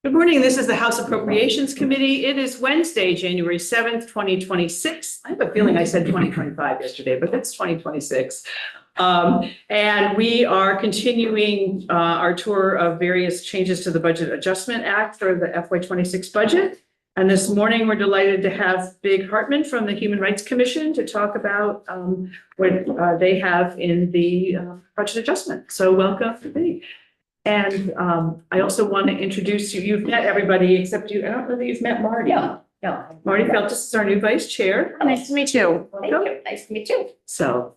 Good morning. This is the House Appropriations Committee. It is Wednesday, January 7th, 2026. I have a feeling I said 2025 yesterday, but it's 2026. And we are continuing our tour of various changes to the Budget Adjustment Act for the FY26 budget. And this morning, we're delighted to have Big Hartman from the Human Rights Commission to talk about what they have in the budget adjustment. So welcome, Big. And I also want to introduce you. You've met everybody except you. I don't know that you've met Marty. No. Marty Feltus is our new vice chair. Nice to meet you. Thank you. Nice to meet you. So,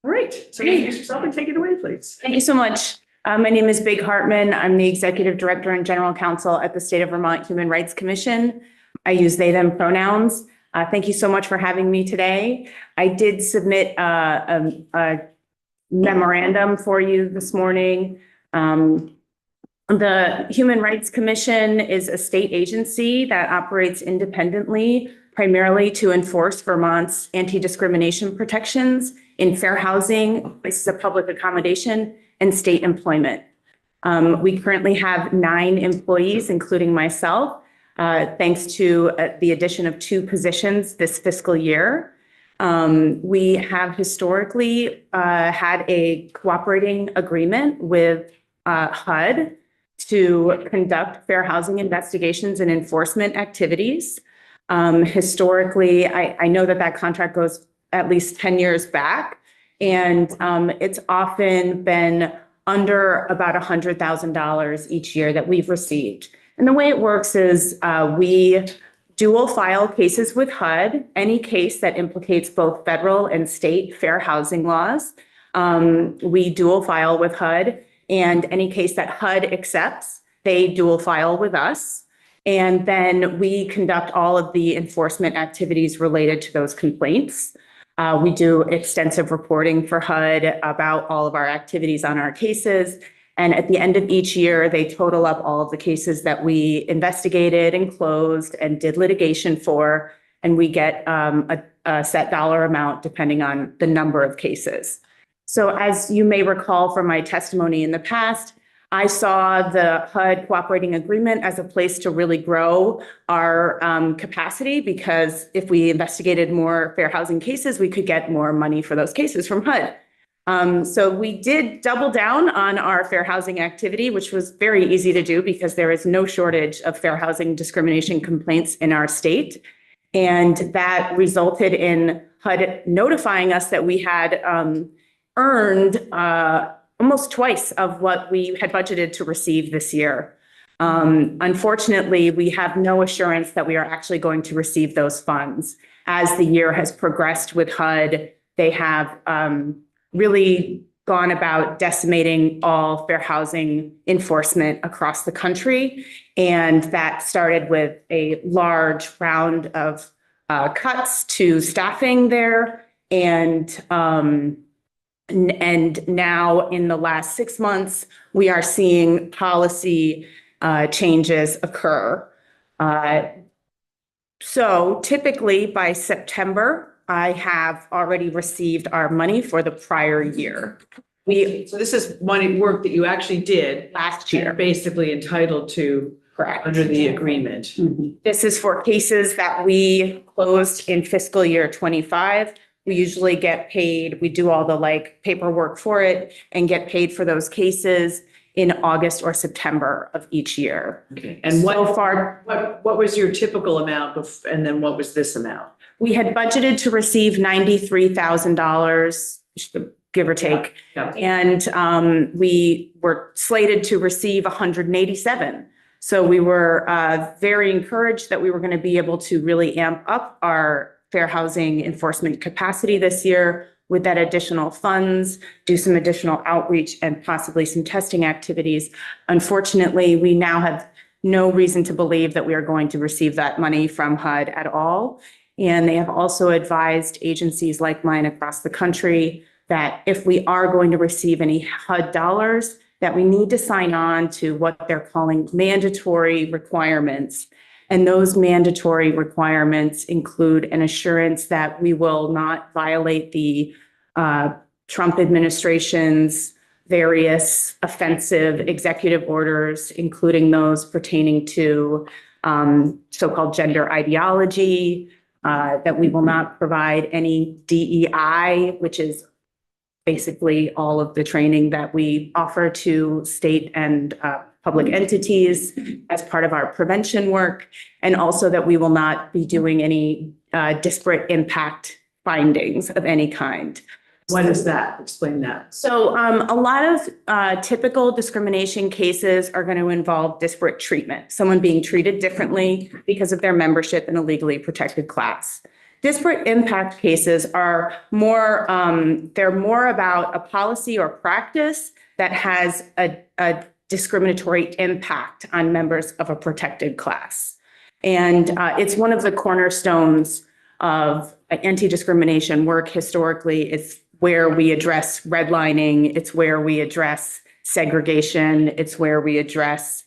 all right. So introduce yourself and take it away, please. Thank you so much. My name is Big Hartman. I'm the Executive Director and General Counsel at the State of Vermont Human Rights Commission. I use they, them pronouns. Thank you so much for having me today. I did submit a memorandum for you this morning. The Human Rights Commission is a state agency that operates independently, primarily to enforce Vermont's anti-discrimination protections in fair housing, places of public accommodation, and state employment. We currently have 9 employees, including myself, thanks to the addition of 2 positions this fiscal year. We have historically had a cooperating agreement with HUD to conduct fair housing investigations and enforcement activities. Historically, I know that contract goes at least 10 years back, and it's often been under about $100,000 each year that we've received. And the way it works is we dual file cases with HUD, any case that implicates both federal and state fair housing laws. We dual file with HUD, and any case that HUD accepts, they dual file with us. And then we conduct all of the enforcement activities related to those complaints. We do extensive reporting for HUD about all of our activities on our cases. And at the end of each year, they total up all of the cases that we investigated and closed and did litigation for, and we get a set dollar amount depending on the number of cases. So as you may recall from my testimony in the past, I saw the HUD cooperating agreement as a place to really grow our capacity, because if we investigated more fair housing cases, we could get more money for those cases from HUD. So we did double down on our fair housing activity, which was very easy to do because there is no shortage of fair housing discrimination complaints in our state. And that resulted in HUD notifying us that we had earned almost twice of what we had budgeted to receive this year. Unfortunately, we have no assurance that we are actually going to receive those funds. As the year has progressed with HUD, they have really gone about decimating all fair housing enforcement across the country. And that started with a large round of cuts to staffing there. And now in the last 6 months, we are seeing policy changes occur. So typically by September, I have already received our money for the prior year. So this is money work that you actually did Last year. basically entitled to Correct. under the agreement. Mm-hmm. This is for cases that we closed in fiscal year 25. We usually get paid, we do all the paperwork for it and get paid for those cases in August or September of each year. Okay. And what was your typical amount and then what was this amount? We had budgeted to receive $93,000, give or take. Yeah. And we were slated to receive 187. So we were very encouraged that we were going to be able to really amp up our fair housing enforcement capacity this year with that additional funds, do some additional outreach and possibly some testing activities. Unfortunately, we now have no reason to believe that we are going to receive that money from HUD at all. And they have also advised agencies like mine across the country that if we are going to receive any HUD dollars, that we need to sign on to what they're calling mandatory requirements. And those mandatory requirements include an assurance that we will not violate the Trump administration's various offensive executive orders, including those pertaining to so-called gender ideology, that we will not provide any DEI, which is basically all of the training that we offer to state and public entities as part of our prevention work, and also that we will not be doing any disparate impact findings of any kind. What is that? Explain that. So a lot of typical discrimination cases are going to involve disparate treatment, someone being treated differently because of their membership in a legally protected class. Disparate impact cases are more, they're more about a policy or practice that has a discriminatory impact on members of a protected class. And it's one of the cornerstones of anti-discrimination work historically. It's where we address redlining, it's where we address segregation, it's where we address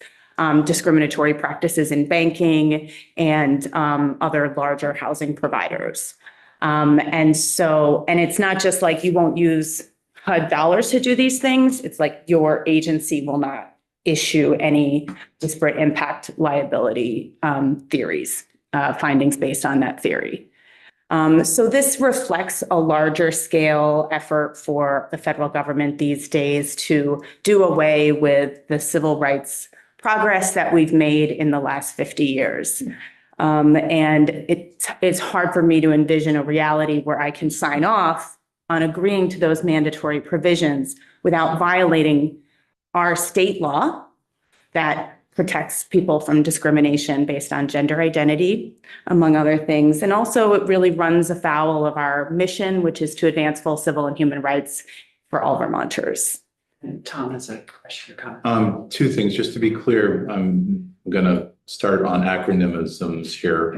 discriminatory practices in banking and other larger housing providers. And it's not just like you won't use HUD dollars to do these things. It's like your agency will not issue any disparate impact liability theories, findings based on that theory. So this reflects a larger scale effort for the federal government these days to do away with the civil rights progress that we've made in the last 50 years. And it's hard for me to envision a reality where I can sign off on agreeing to those mandatory provisions without violating our state law that protects people from discrimination based on gender identity, among other things. And also it really runs afoul of our mission, which is to advance full civil and human rights for all Vermonters. And Tom has a question or comment. Two things, just to be clear, I'm going to start on acronymisms here.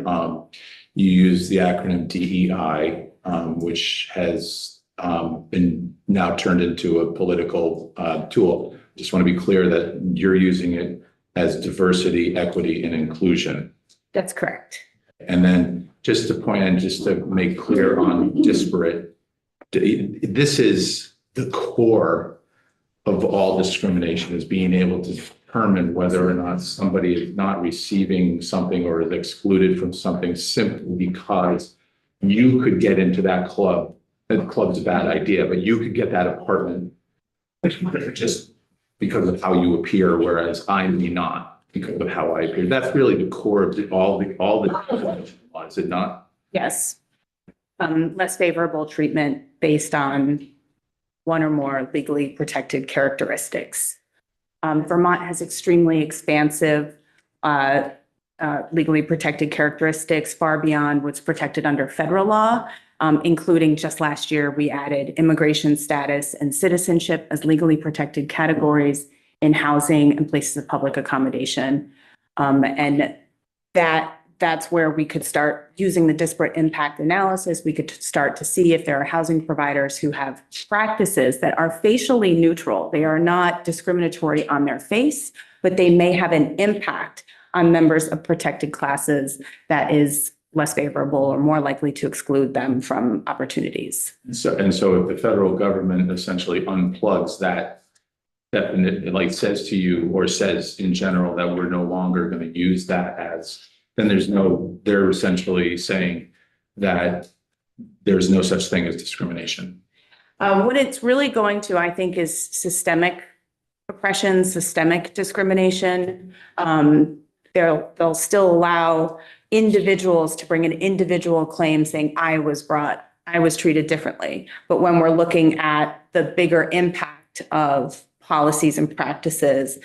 You use the acronym DEI, which has been now turned into a political tool. Just want to be clear that you're using it as diversity, equity, and inclusion. That's correct. And then just to point and just to make clear on disparate, this is the core of all discrimination, is being able to determine whether or not somebody is not receiving something or is excluded from something simply because you could get into that club. That club's a bad idea, but you could get that apartment just because of how you appear, whereas I may not because of how I appear. That's really the core of all the law, is it not? Yes. Less favorable treatment based on one or more legally protected characteristics. Vermont has extremely expansive legally protected characteristics far beyond what's protected under federal law, including just last year, we added immigration status and citizenship as legally protected categories in housing and places of public accommodation. And that's where we could start using the disparate impact analysis. We could start to see if there are housing providers who have practices that are facially neutral. They are not discriminatory on their face, but they may have an impact on members of protected classes that is less favorable or more likely to exclude them from opportunities. So if the federal government essentially unplugs that definite, like says to you or says in general that we're no longer going to use that as, then they're essentially saying that there's no such thing as discrimination. What it's really going to, I think, is systemic oppression, systemic discrimination. They'll still allow individuals to bring an individual claim saying, I was treated differently. But when we're looking at the bigger impact of policies and practices,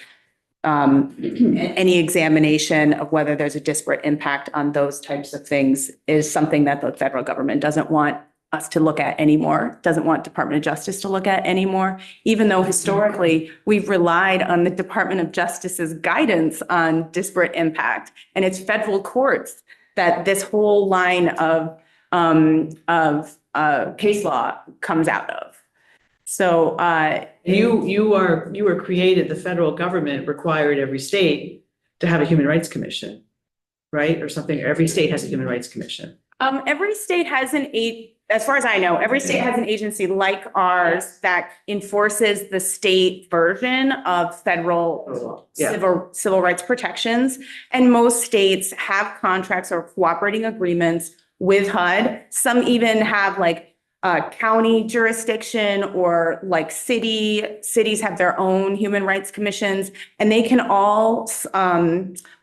any examination of whether there's a disparate impact on those types of things is something that the federal government doesn't want us to look at anymore, doesn't want Department of Justice to look at anymore, even though historically we've relied on the Department of Justice's guidance on disparate impact. And it's federal courts that this whole line of case law comes out of. So you were created, the federal government required every state to have a human rights commission, right? Or something, every state has a human rights commission. Every state has as far as I know, every state has an agency like ours that enforces the state version of federal Yeah. civil rights protections. And most states have contracts or cooperating agreements with HUD. Some even have like county jurisdiction, or like cities have their own human rights commissions, and they can all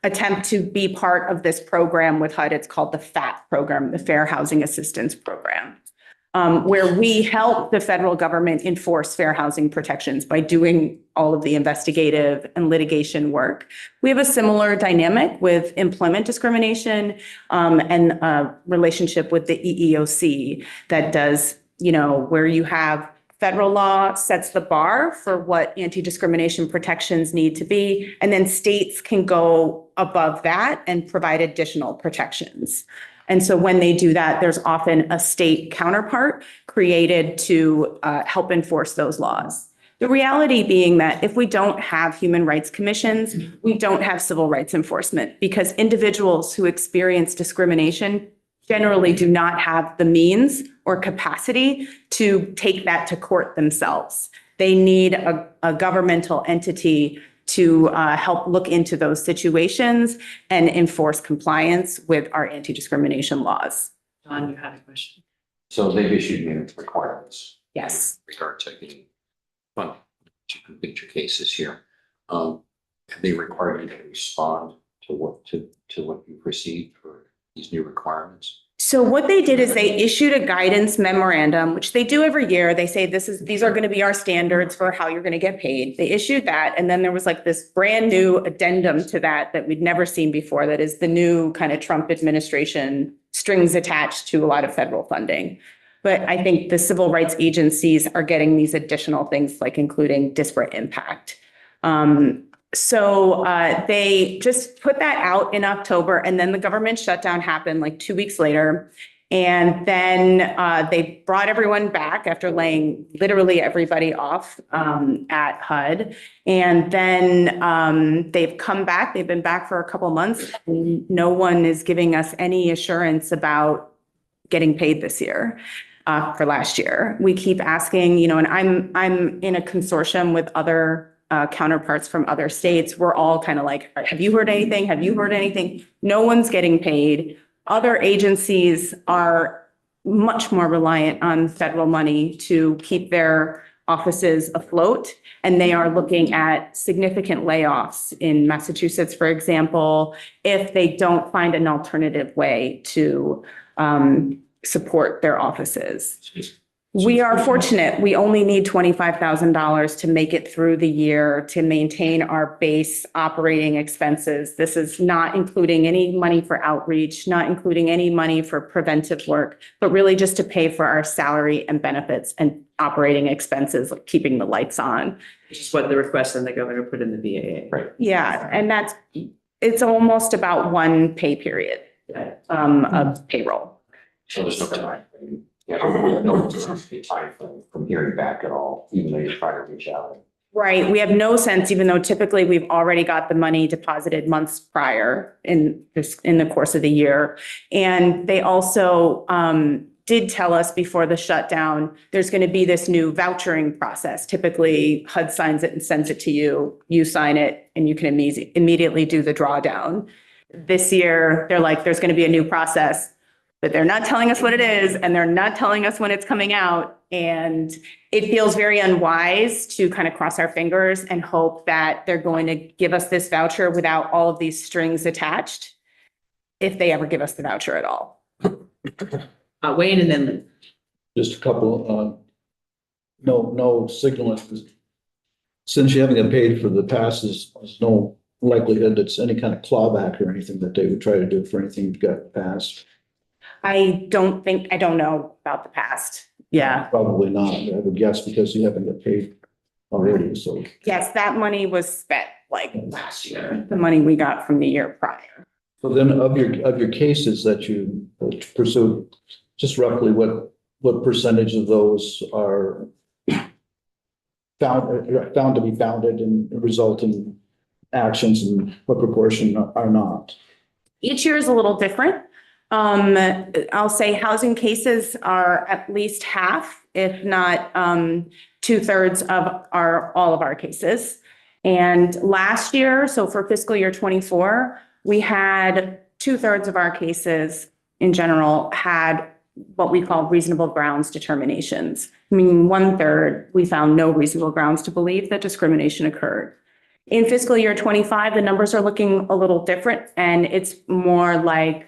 attempt to be part of this program with HUD. It's called the FAP program, the Fair Housing Assistance Program, where we help the federal government enforce fair housing protections by doing all of the investigative and litigation work. We have a similar dynamic with employment discrimination and a relationship with the EEOC that does, where you have federal law sets the bar for what anti-discrimination protections need to be, and then states can go above that and provide additional protections. And so when they do that, there's often a state counterpart created to help enforce those laws. The reality being that if we don't have human rights commissions, we don't have civil rights enforcement, because individuals who experience discrimination generally do not have the means or capacity to take that to court themselves. They need a governmental entity to help look into those situations and enforce compliance with our anti-discrimination laws. John, you had a question. So they've issued you requirements Yes. in regard to getting funding to complete your cases here. Have they required you to respond to what you've received for these new requirements? So what they did is they issued a guidance memorandum, which they do every year. They say these are going to be our standards for how you're going to get paid. They issued that, and then there was like this brand new addendum to that we'd never seen before. That is the new kind of Trump administration strings attached to a lot of federal funding. But I think the civil rights agencies are getting these additional things, like including disparate impact. So they just put that out in October, and then the government shutdown happened like 2 weeks later. And then they brought everyone back after laying literally everybody off at HUD. And then they've come back. They've been back for a couple months. And no one is giving us any assurance about getting paid this year. For last year, we keep asking, and I'm in a consortium with other counterparts from other states. We're all kind of like, have you heard anything? Have you heard anything? No one's getting paid. Other agencies are much more reliant on federal money to keep their offices afloat, and they are looking at significant layoffs in Massachusetts, for example, if they don't find an alternative way to support their offices. We are fortunate. We only need $25,000 to make it through the year to maintain our base operating expenses. This is not including any money for outreach, not including any money for preventive work, but really just to pay for our salary and benefits and operating expenses, like keeping the lights on. Which is what the request and the governor put in the BAA. Right. Yeah, and it's almost about one pay period of payroll. So there's no time frame. Yeah, no time frame from hearing back at all, even though you're trying to reach out. Right. We have no sense, even though typically we've already got the money deposited months prior in the course of the year. And they also did tell us before the shutdown, there's going to be this new vouchering process. Typically, HUD signs it and sends it to you. You sign it and you can immediately do the drawdown. This year, they're like, there's going to be a new process, but they're not telling us what it is, and they're not telling us when it's coming out. And it feels very unwise to kind of cross our fingers and hope that they're going to give us this voucher without all of these strings attached, if they ever give us the voucher at all. Wayne and then Lynn. Just a couple, no signal. Since you haven't got paid for the past, there's no likelihood it's any kind of clawback or anything that they would try to do for anything you've got passed. I don't know about the past. Yeah. Probably not, I would guess, because you haven't got paid already, so. Yes, that money was spent like last year, the money we got from the year prior. So then of your cases that you pursued, just roughly what percentage of those are found to be founded and result in actions, and what proportion are not? Each year is a little different. I'll say housing cases are at least half, if not, 2/3 of all of our cases. And last year, so for fiscal year 24, we had 2/3 of our cases in general had what we call reasonable grounds determinations. Meaning 1/3, we found no reasonable grounds to believe that discrimination occurred. In fiscal year 25, the numbers are looking a little different, and it's more like,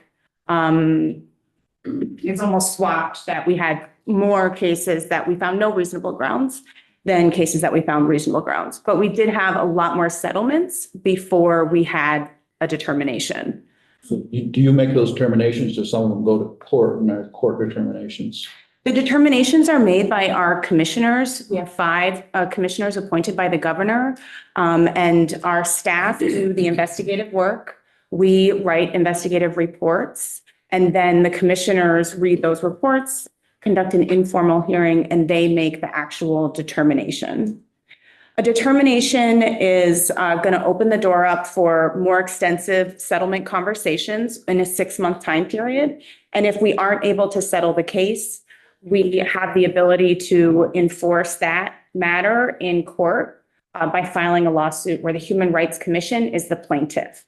it's almost swapped, that we had more cases that we found no reasonable grounds than cases that we found reasonable grounds. But we did have a lot more settlements before we had a determination. So do you make those determinations, or some of them go to court and are court determinations? The determinations are made by our commissioners. We have 5 commissioners appointed by the governor, and our staff do the investigative work. We write investigative reports, and then the commissioners read those reports, conduct an informal hearing, and they make the actual determination. A determination is going to open the door up for more extensive settlement conversations in a 6-month time period. And if we aren't able to settle the case, we have the ability to enforce that matter in court by filing a lawsuit where the Human Rights Commission is the plaintiff.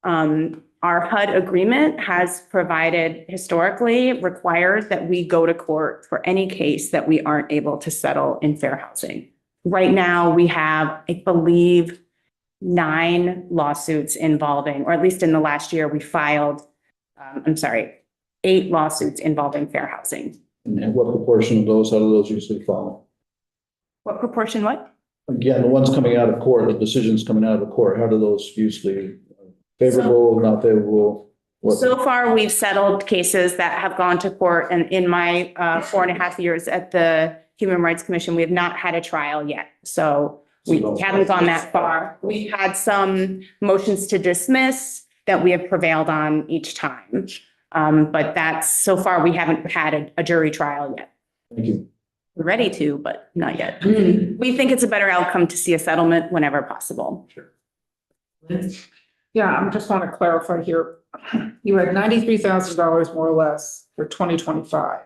Our HUD agreement has provided, historically requires that we go to court for any case that we aren't able to settle in fair housing. Right now, we have, I believe, 9 lawsuits involving, or at least in the last year, we filed, 8 lawsuits involving fair housing. And what proportion of those, how do those usually fall? What proportion, what? Again, the ones coming out of court, the decisions coming out of court, how do those usually favorable, not favorable? What- So far, we've settled cases that have gone to court, and in my 4.5 years at the Human Rights Commission, we have not had a trial yet. So we haven't gone that far. We've had some motions to dismiss that we have prevailed on each time. But that's, so far, we haven't had a jury trial yet. Thank you. We're ready to, but not yet. We think it's a better outcome to see a settlement whenever possible. Yeah, I just want to clarify here. You had $93,000 more or less for 2025. Is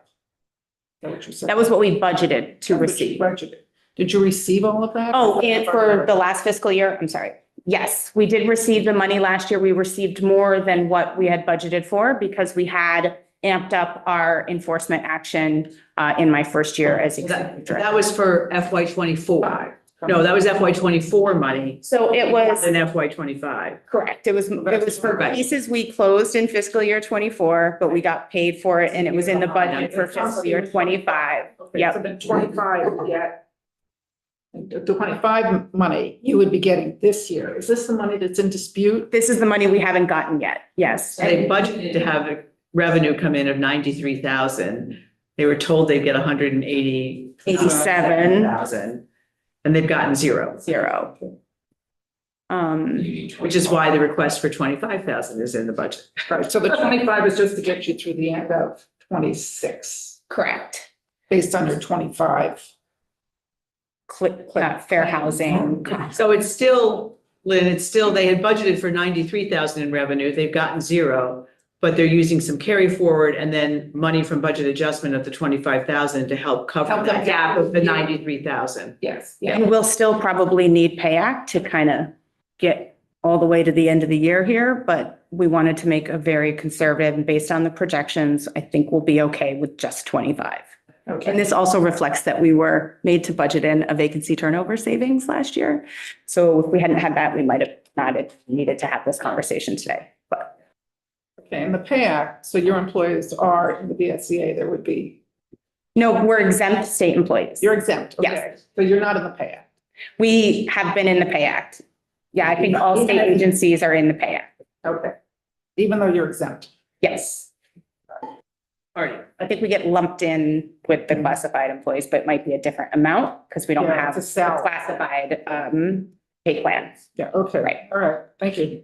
that what you said? That was what we budgeted to That's what you receive. budgeted. Did you receive all of that? Oh, and for the last fiscal year, I'm sorry. Yes, we did receive the money last year. We received more than what we had budgeted for because we had amped up our enforcement action in my first year as executive director. That was for FY 24. No, that was FY 24 money So it was, in FY 25. correct, it was for Right. cases we closed in fiscal year 24, but we got paid for it and it was in the budget for fiscal year 25. Okay, Yep. so the 25 you get. The 25 money you would be getting this year. Is this the money that's in dispute? This is the money we haven't gotten yet. Yes. They budgeted to have a revenue come in of 93,000. They were told they'd get 187,000, and they've gotten zero, which is why the request for 25,000 is in the budget. Right, so the 25 is just to get you through the end of 26, Correct. based on your 25. Fair housing. So it's still, Lynn, it's still, they had budgeted for 93,000 in revenue. They've gotten zero, but they're using some carry forward and then money from budget adjustment of the 25,000 to help cover Help them that gap of the yeah. 93,000. Yes, yeah. And we'll still probably need pay act to kind of get all the way to the end of the year here, but we wanted to make a very conservative, and based on the projections, I think we'll be okay with just 25. Okay. And this also reflects that we were made to budget in a vacancy turnover savings last year. So if we hadn't had that, we might have not needed to have this conversation today, but. Okay, and the pay act, so your employees are in the BSCA, there would be, No, we're exempt state employees. you're exempt, okay? Yes. So you're not in the pay act. We have been in the pay act. Yeah, I think all state agencies are in the pay act. Okay. Even though you're exempt. Yes. All right. I think we get lumped in with the classified employees, but it might be a different amount because we don't Yeah, have it's a salary. classified pay plans. Yeah, okay. Right. All right, thank you.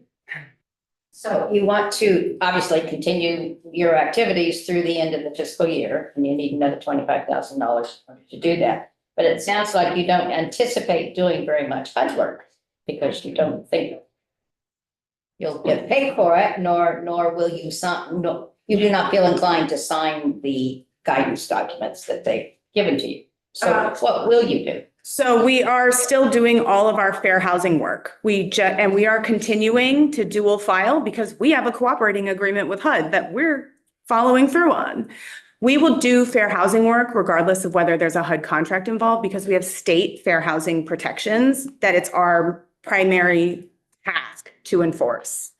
So you want to obviously continue your activities through the end of the fiscal year, and you need another $25,000 to do that. But it sounds like you don't anticipate doing very much HUD work because you don't think you'll get paid for it, nor will you you do not feel inclined to sign the guidance documents that they've given to you. So what will you do? So we are still doing all of our fair housing work. And we are continuing to dual file because we have a cooperating agreement with HUD that we're following through on. We will do fair housing work regardless of whether there's a HUD contract involved because we have state fair housing protections that it's our primary task to enforce.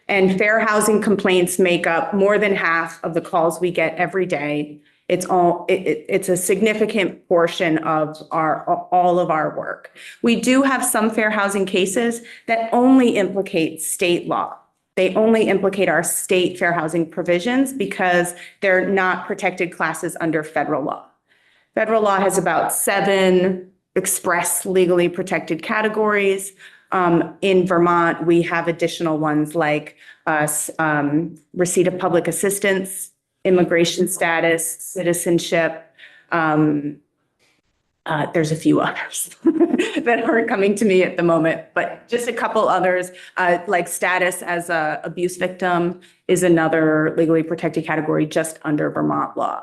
And fair housing complaints make up more than half of the calls we get every day. It's a significant portion of all of our work. We do have some fair housing cases that only implicate state law. They only implicate our state fair housing provisions because they're not protected classes under federal law. Federal law has about 7 express legally protected categories. In Vermont, we have additional ones like receipt of public assistance, immigration status, citizenship. There's a few others that aren't coming to me at the moment, but just a couple others, like status as a abuse victim is another legally protected category just under Vermont law.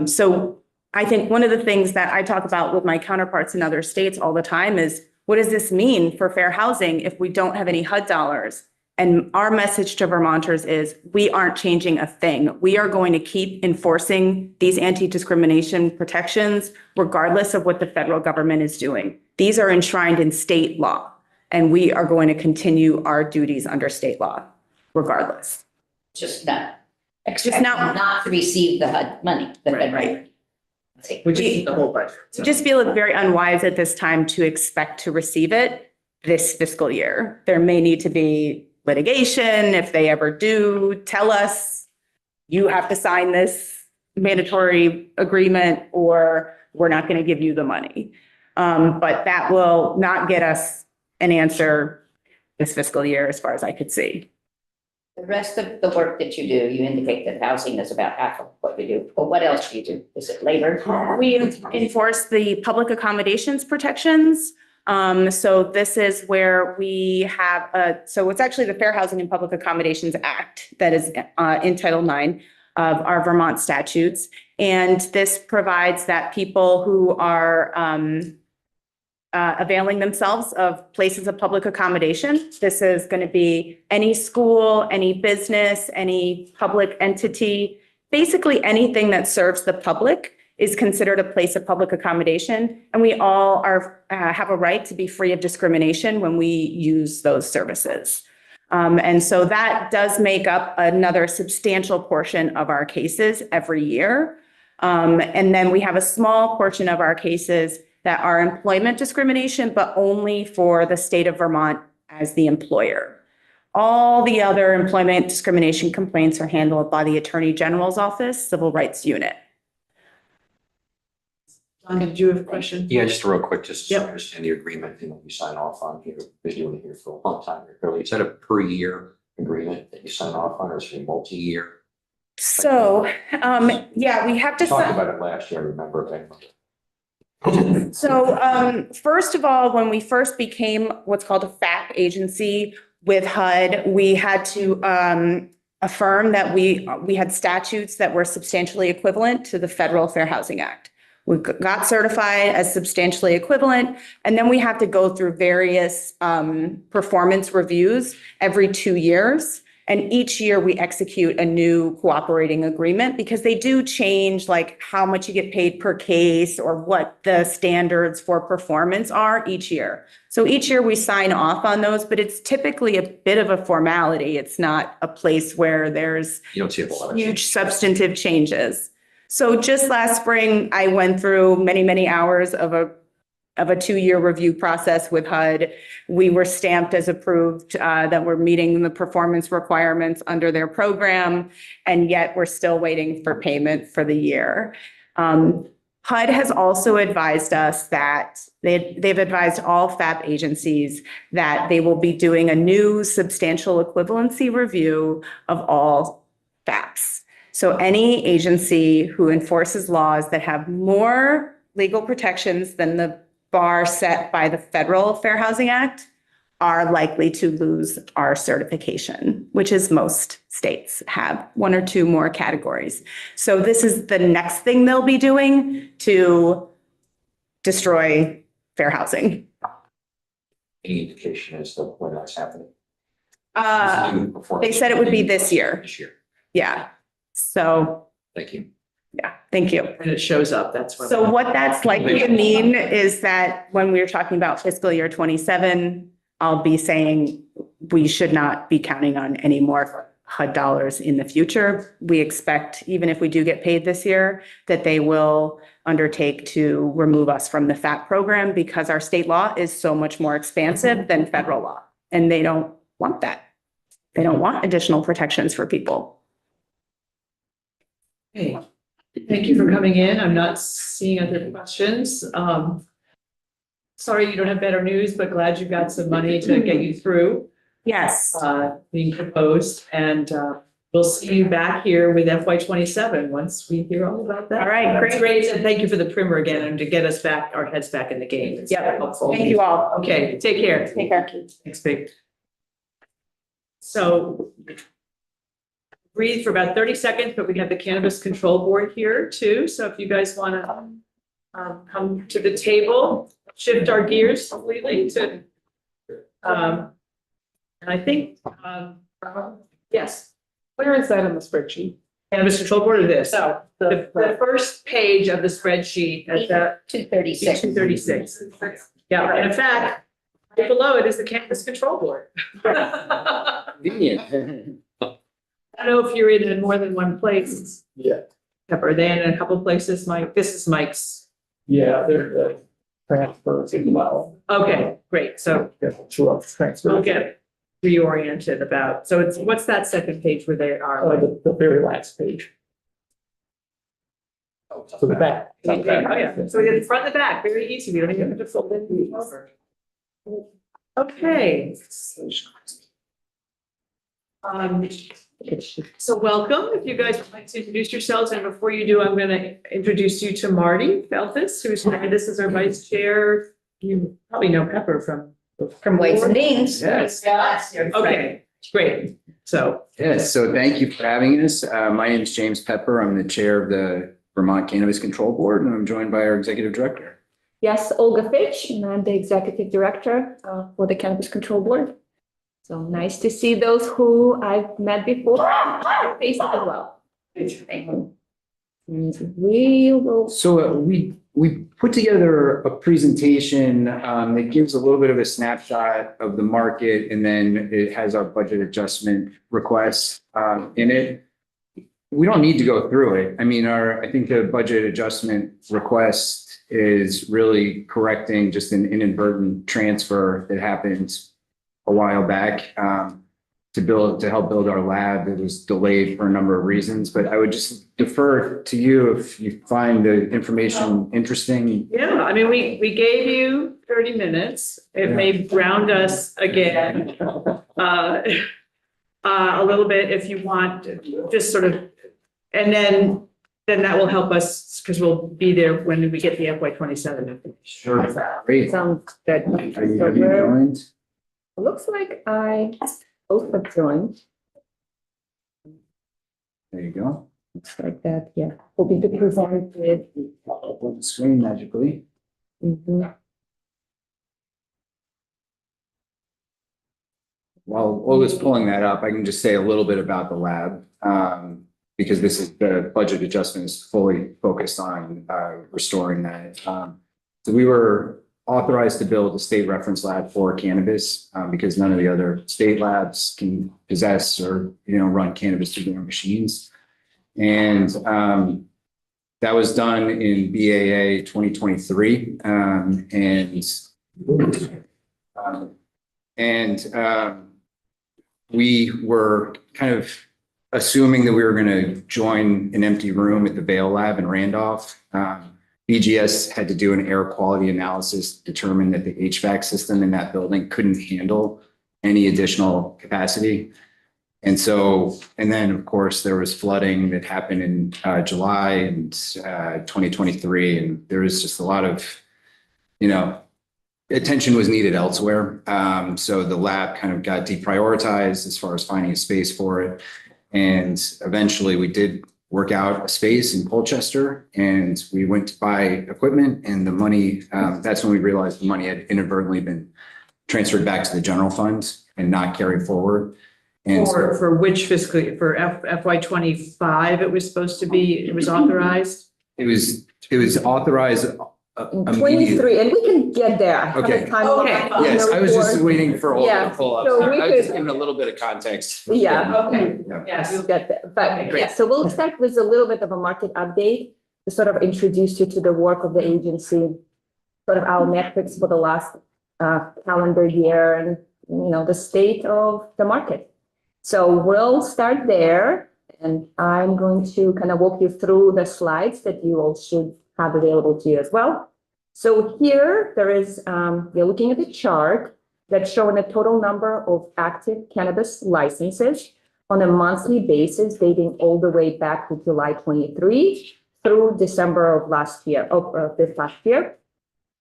So I think one of the things that I talk about with my counterparts in other states all the time is, what does this mean for fair housing if we don't have any HUD dollars? And our message to Vermonters is we aren't changing a thing. We are going to keep enforcing these anti-discrimination protections regardless of what the federal government is doing. These are enshrined in state law, and we are going to continue our duties under state law regardless. Just not, Just not to receive the HUD money. the Right, federal- right. We just need the whole budget. So just feel it very unwise at this time to expect to receive it this fiscal year. There may need to be litigation. If they ever do, tell us you have to sign this mandatory agreement or we're not going to give you the money. But that will not get us an answer this fiscal year as far as I could see. The rest of the work that you do, you indicate that housing is about half of what you do. But what else do you do? Is it labor? We enforce the public accommodations protections. So this is where we have, so it's actually the Fair Housing and Public Accommodations Act that is in Title IX of our Vermont statutes. And this provides that people who are availing themselves of places of public accommodation, this is going to be any school, any business, any public entity, basically anything that serves the public is considered a place of public accommodation. And we all have a right to be free of discrimination when we use those services. And so that does make up another substantial portion of our cases every year. And then we have a small portion of our cases that are employment discrimination, but only for the state of Vermont as the employer. All the other employment discrimination complaints are handled by the Attorney General's Office, Civil Rights Unit. Don, did you have a question? Yeah, just real quick, just to Yep. understand the agreement, you sign off on here, because you've been here for a long time. Is that a per year agreement that you sign off on, or is it a multi-year? So, yeah, we have to. We talked about it last year, I remember. So, first of all, when we first became what's called a FAP agency with HUD, we had to affirm that we had statutes that were substantially equivalent to the Federal Fair Housing Act. We got certified as substantially equivalent, and then we have to go through various performance reviews every 2 years. And each year we execute a new cooperating agreement because they do change like how much you get paid per case or what the standards for performance are each year. So each year we sign off on those, but it's typically a bit of a formality. It's not a place where there's You don't see a lot of huge substantive changes. So just last spring, I went through many, many hours of a 2-year review process with HUD. We were stamped as approved, that we're meeting the performance requirements under their program, and yet we're still waiting for payment for the year. HUD has also advised us that they've advised all FAP agencies that they will be doing a new substantial equivalency review of all FAPs. So any agency who enforces laws that have more legal protections than the bar set by the Federal Fair Housing Act are likely to lose our certification. which is most states have one or two more categories. So this is the next thing they'll be doing to destroy fair housing. Any indication as to when that's happening? They said it would be this year. This year. Yeah. So, Thank you. yeah, thank you. And it shows up, that's when. So what that's likely to mean is that when we're talking about fiscal year 27, I'll be saying we should not be counting on any more HUD dollars in the future. We expect, even if we do get paid this year, that they will undertake to remove us from the FAT program because our state law is so much more expansive than federal law. And they don't want that. They don't want additional protections for people. Hey, thank you for coming in. I'm not seeing other questions. Sorry you don't have better news, but glad you got some money to get you through Yes. being proposed. And we'll see you back here with FY 27 once we hear all about that. All right, That's great. great. And thank you for the primer again and to get us back, our heads back in the game. It's Yeah. helpful. Thank you all. Okay, take care. Take care. Thanks, Big. So breathe for about 30 seconds, but we have the Cannabis Control Board here too. So if you guys want to come to the table, shift our gears completely to, and I think, yes, Where is that in the spreadsheet? Cannabis Control Board or this? No, The first page of the spreadsheet at the 236. 236. Yeah, and in fact, right below it is the Cannabis Control Board. I don't know if you're in more than one place. Yeah. Are they in a couple places, Mike? This is Mike's. Yeah, they're the transfers as well. Okay, great. So Two of transfers. we'll get reoriented about, so it's, what's that second page where they are? The very last page. So the back. Oh, yeah. So we have the front and the back, very easy. We don't even have to fold in. Okay. So welcome. If you guys would like to introduce yourselves, and before you do, I'm going to introduce you to Marty Feltus, who's, this is our vice chair. You probably know Pepper from Ways and Means. Yes. Okay, great. So, Yes, so thank you for having us. My name is James Pepper. I'm the chair of the Vermont Cannabis Control Board, and I'm joined by our executive director. Yes, Olga Fitch, and I'm the executive director for the Cannabis Control Board. So nice to see those who I've met before, faces as well. And we will. So we put together a presentation that gives a little bit of a snapshot of the market, and then it has our budget adjustment requests in it. We don't need to go through it. I mean, I think the budget adjustment request is really correcting just an inadvertent transfer that happened a while back to help build our lab. It was delayed for a number of reasons, but I would just defer to you if you find the information interesting. yeah, I mean, we gave you 30 minutes. It may ground us again a little bit if you want, just sort of, and then that will help us because we'll be there when we get the FY 27 information. Sure. Great. Sounds good. Have you So we're- joined? Looks like I both have joined. There you go. Looks like that, yeah. Hoping to present with. Up on the screen magically. Mhm. While Olga's pulling that up, I can just say a little bit about the lab. Because the budget adjustment is fully focused on restoring that. So we were authorized to build a state reference lab for cannabis because none of the other state labs can possess or, run cannabis through their machines. And that was done in BAA 2023. We were kind of assuming that we were going to join an empty room at the Vail Lab in Randolph. BGS had to do an air quality analysis, determine that the HVAC system in that building couldn't handle any additional capacity. And then of course there was flooding that happened in July and 2023. And there was just a lot of, attention was needed elsewhere. So the lab kind of got deprioritized as far as finding a space for it. And eventually we did work out a space in Colchester, and we went to buy equipment, and the money, that's when we realized the money had inadvertently been transferred back to the general fund and not carried forward. And so For which fiscal, year? For FY 25, it was supposed to be, it was authorized? it was authorized immediately. 23, and we can get there. I have a Okay. timeline Okay. in the Yes, I was just report. waiting for all Yeah, the pull up. so we I was just could- giving a little bit of context. Yeah. Okay, Yeah. yes. We'll get there. But Okay, great. yeah, so we'll start with a little bit of a market update to sort of introduce you to the work of the agency, sort of our metrics for the last calendar year and, the state of the market. So we'll start there, and I'm going to kind of walk you through the slides that you all should have available to you as well. So here there is, you're looking at the chart that's showing the total number of active cannabis licenses on a monthly basis dating all the way back to July 23 through December of this last year.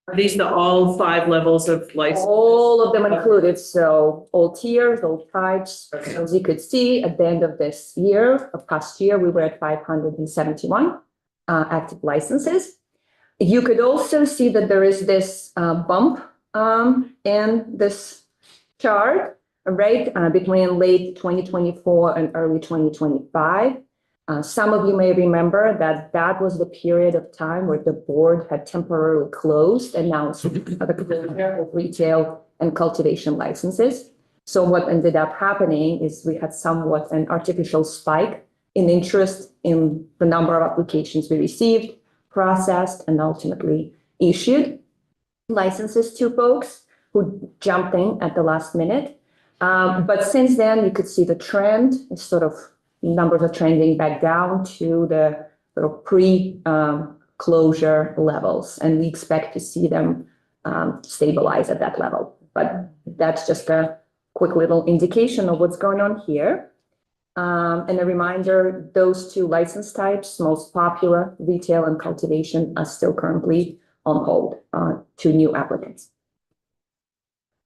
Are these all 5 levels of license? All of them included, so all tiers, all types. As you could see, at the end of this year, of past year, we were at 571 active licenses. You could also see that there is this bump in this chart, right, between late 2024 and early 2025. Some of you may remember that that was the period of time where the board had temporarily closed, announced the closure of retail and cultivation licenses. So what ended up happening is we had somewhat an artificial spike in interest in the number of applications we received, processed, and ultimately issued licenses to folks who jumped in at the last minute. But since then, you could see the trend is sort of numbers are trending back down to the sort of pre-closure levels, and we expect to see them stabilize at that level. But that's just a quick little indication of what's going on here. And a reminder, those 2 license types, most popular, retail and cultivation, are still currently on hold to new applicants.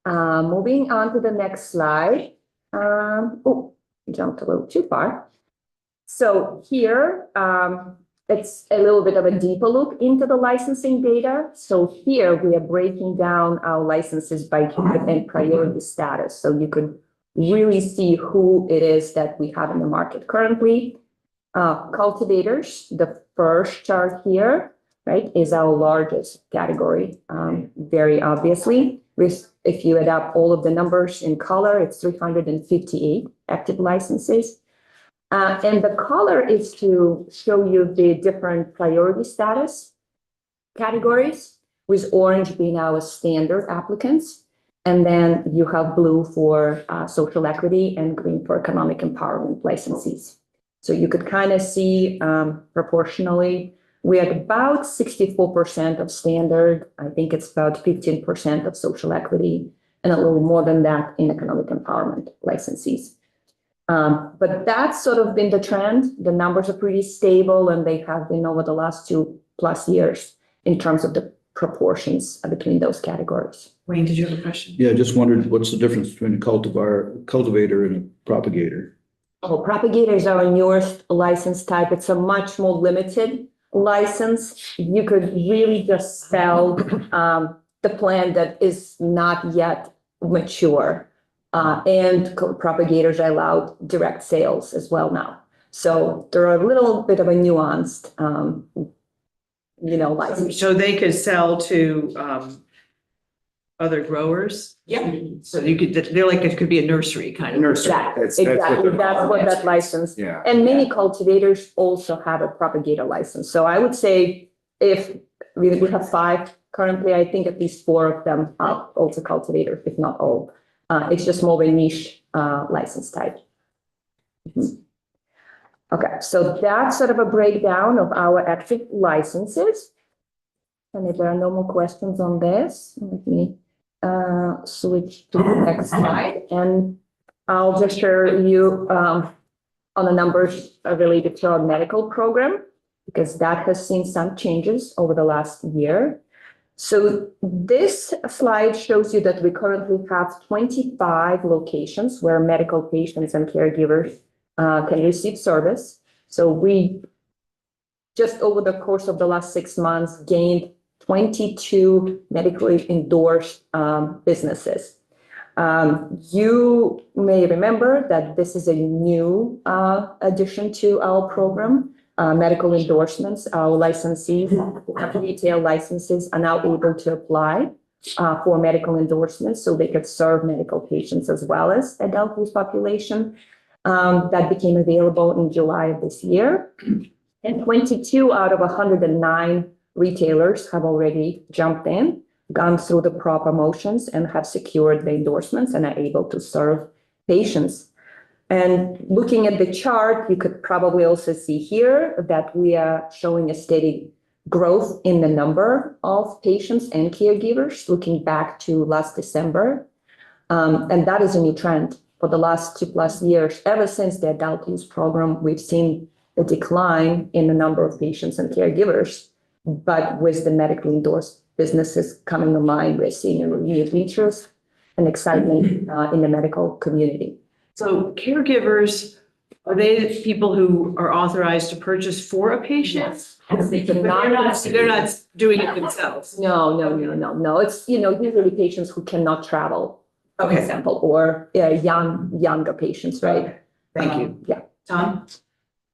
Moving on to the next slide. Jumped a little too far. So here, it's a little bit of a deeper look into the licensing data. So here we are breaking down our licenses by type and priority status. So you could really see who it is that we have in the market currently. Cultivators, the first chart here, right, is our largest category, very obviously. If you add up all of the numbers in color, it's 358 active licenses. And the color is to show you the different priority status categories, with orange being our standard applicants. And then you have blue for social equity and green for economic empowerment licensees. So you could kind of see proportionally, we are about 64% of standard. I think it's about 15% of social equity, and a little more than that in economic empowerment licensees. But that's sort of been the trend. The numbers are pretty stable, and they have been over the last 2+ years in terms of the proportions between those categories. Wayne, did you have a question? Yeah, just wondered what's the difference between a cultivator and a propagator? Oh, propagator is our newest license type. It's a much more limited license. You could really just sell the plant that is not yet mature. And propagators are allowed direct sales as well now. So they're a little bit of a nuanced, license. So they could sell to other growers? Yeah. So you could, they're like, it could be a nursery kind of. Nursery. Exactly, That's what exactly. they're That's called. what that license. Yeah. And many cultivators also have a propagator license. So I would say if we have 5 currently, I think at least 4 of them are also cultivators, if not all. It's just more of a niche license type. Okay, so that's sort of a breakdown of our active licenses. And if there are no more questions on this, let me switch to the next slide. And I'll just share you on the numbers related to our medical program, because that has seen some changes over the last year. So this slide shows you that we currently have 25 locations where medical patients and caregivers can receive service. So we just over the course of the last 6 months gained 22 medically endorsed businesses. You may remember that this is a new addition to our program. Medical endorsements, our licensees who have retail licenses are now able to apply for medical endorsements so they could serve medical patients as well as adult use population. That became available in July of this year. And 22 out of 109 retailers have already jumped in, gone through the proper motions, and have secured the endorsements and are able to serve patients. And looking at the chart, you could probably also see here that we are showing a steady growth in the number of patients and caregivers looking back to last December. And that is a new trend for the last 2+ years. Ever since the adult use program, we've seen a decline in the number of patients and caregivers. But with the medically endorsed businesses coming online, we're seeing a renewed interest and excitement in the medical community. So caregivers, are they the people who are authorized to purchase for a patient? They But they're not doing it themselves. No. It's, usually patients who cannot travel, for Okay. example, or younger patients, right? Thank you. Yeah. Tom?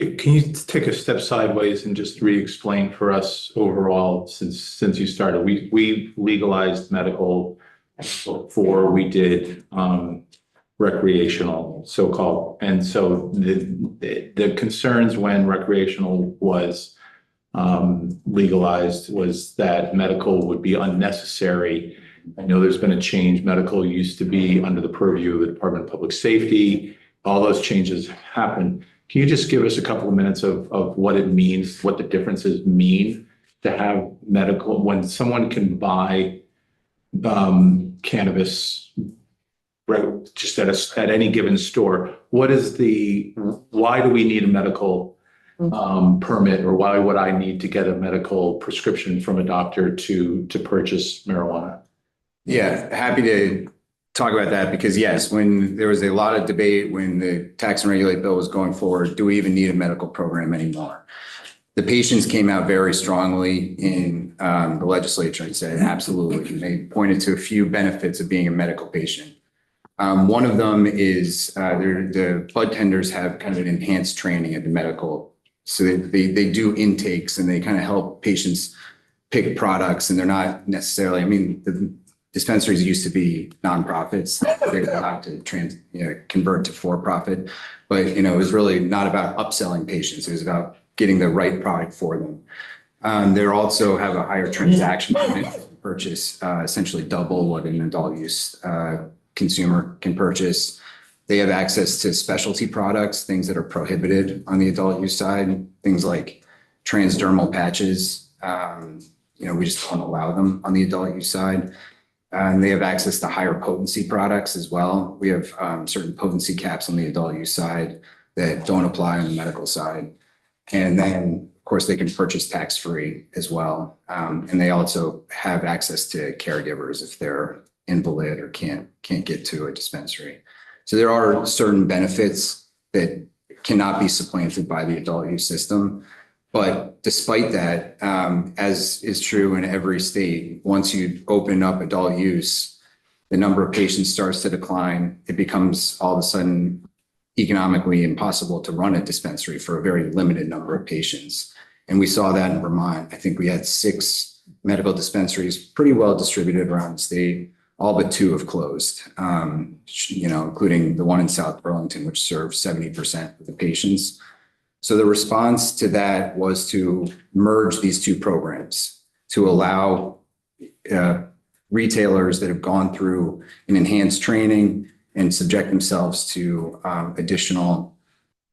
Can you take a step sideways and just re-explain for us overall, since you started? We legalized medical before we did recreational, so-called. And so the concerns when recreational was legalized was that medical would be unnecessary. I know there's been a change. Medical used to be under the purview of the Department of Public Safety. All those changes happened. Can you just give us a couple of minutes of what it means, what the differences mean to have medical, when someone can buy cannabis right, just at any given store? Why do we need a medical permit, or why would I need to get a medical prescription from a doctor to purchase marijuana? Yeah, happy to talk about that because yes, when there was a lot of debate when the tax and regulate bill was going forward, do we even need a medical program anymore? The patients came out very strongly in the legislature and said absolutely. And they pointed to a few benefits of being a medical patient. One of them is the bud tenders have kind of an enhanced training at the medical. So they do intakes and they kind of help patients pick products, and they're not necessarily, the dispensaries used to be nonprofits. They're allowed to convert to for-profit, but it was really not about upselling patients. It was about getting the right product for them. They also have a higher transaction limit purchase, essentially double what an adult use consumer can purchase. They have access to specialty products, things that are prohibited on the adult use side, things like transdermal patches. We just don't allow them on the adult use side. And they have access to higher potency products as well. We have certain potency caps on the adult use side that don't apply on the medical side. And then, of course, they can purchase tax-free as well. And they also have access to caregivers if they're invalid or can't get to a dispensary. So there are certain benefits that cannot be supplanted by the adult use system. But despite that, as is true in every state, once you open up adult use, the number of patients starts to decline. It becomes all of a sudden economically impossible to run a dispensary for a very limited number of patients. And we saw that in Vermont. I think we had 6 medical dispensaries pretty well distributed around the state. All but 2 have closed, including the one in South Burlington, which serves 70% of the patients. So the response to that was to merge these 2 programs to allow retailers that have gone through an enhanced training and subject themselves to additional